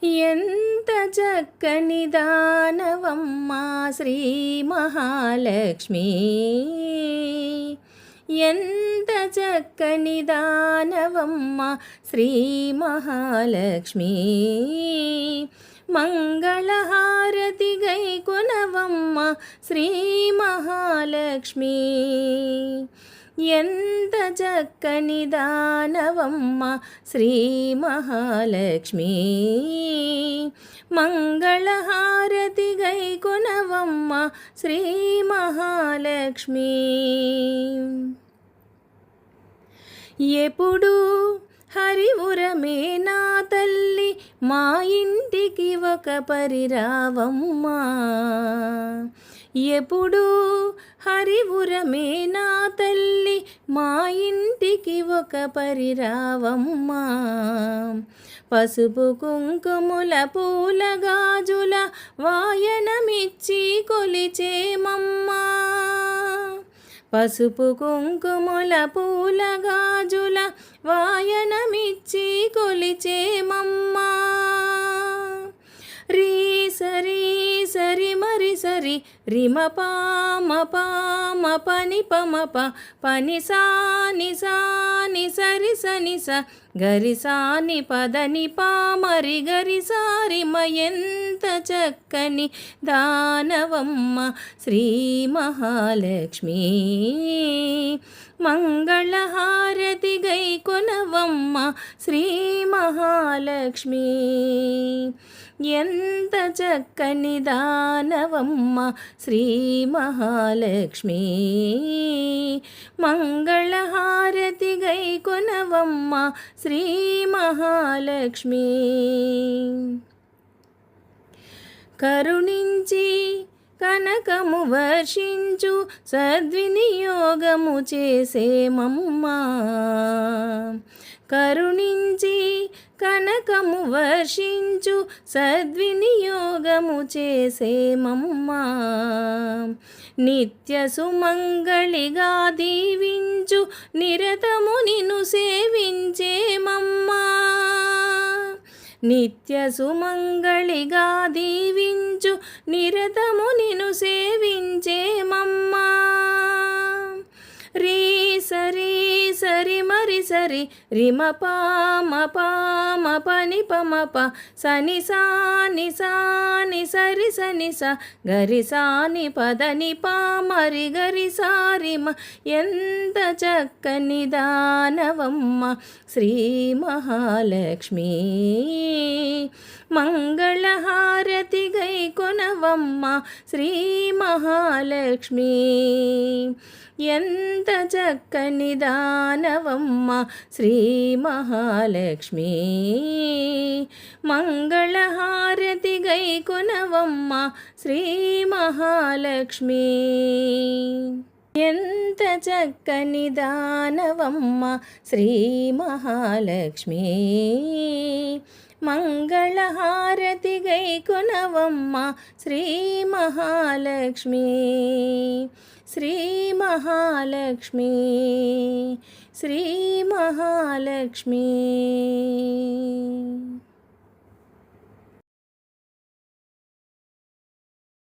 ఎంత చక్కని దానవమ్మా శ్రీ మహాలక్ష్మి, ఎంత చక్కని దానవమ్మా శ్రీ మహాలక్ష్మి. మంగళహారతి గైకొనవమ్మ శ్రీ మహాలక్ష్మి, ఎంత చక్కని దానవమ్మ శ్రీ మహాలక్ష్మి. మంగళహారతి గైకొనవమ్మ శ్రీ మహాలక్ష్మి. ఎప్పుడు హరివురమే నా తల్లి, మా ఇంటికి ఒక పరిరావమ్మా. ఎప్పుడు హరివురమే నా తల్లి, మా ఇంటికి ఒక పరిరావమ్మా. పసుపు కుంకుముల పూల గాజుల వాయనమిచ్చి కొలిచేమమ్మా. పసుపు కుంకుముల పూల గాజుల వాయనమిచ్చి కొలిచేమమ్మా. రీ సరి సరి మరి సరి రిమ పామ పామ పని పమప పని సాని సాని సరి సని స గరి సాని పదని పామరి గరి సారిమ. ఎంత చక్కని దానవమ్మ శ్రీ మహాలక్ష్మి. మంగళహారతి గైకొనవమ్మ శ్రీ మహాలక్ష్మి, ఎంత చక్కని దానవమ్మ శ్రీ మహాలక్ష్మి. మంగళహారతి గైకొనవమ్మ శ్రీ మహాలక్ష్మి. కరుణించి కనకము వర్షించు సద్వినియోగము చేసేమమ్మా. కరుణించి కనకము వర్షించు సద్వినియోగము చేసేమమ్మా. నిత్య సుమంగళిగా దీవించు నిరతము నిన్ను సేవించేమమ్మా. నిత్య సుమంగళిగా దీవించు నిరతము నిన్ను సేవించేమమ్మా. రీ సరి సరి మరి సరి రిమ పామ పామ పని పమప సని సాని సాని సరి సని స గరి సాని పదని పామరి గరి సారిమ. ఎంత చక్కని దానవమ్మ శ్రీ మహాలక్ష్మి. మంగళహారతి గైకొనవమ్మ శ్రీ మహాలక్ష్మి, ఎంత చక్కని దానవమ్మ శ్రీ మహాలక్ష్మి. మంగళహారతి గైకొనవమ్మ శ్రీ మహాలక్ష్మి, ఎంత చక్కని దానవమ్మ శ్రీ మహాలక్ష్మి. మంగళహారతి గైకొనవమ్మ శ్రీ మహాలక్ష్మి, శ్రీ మహాలక్ష్మి, శ్రీ మహాలక్ష్మి.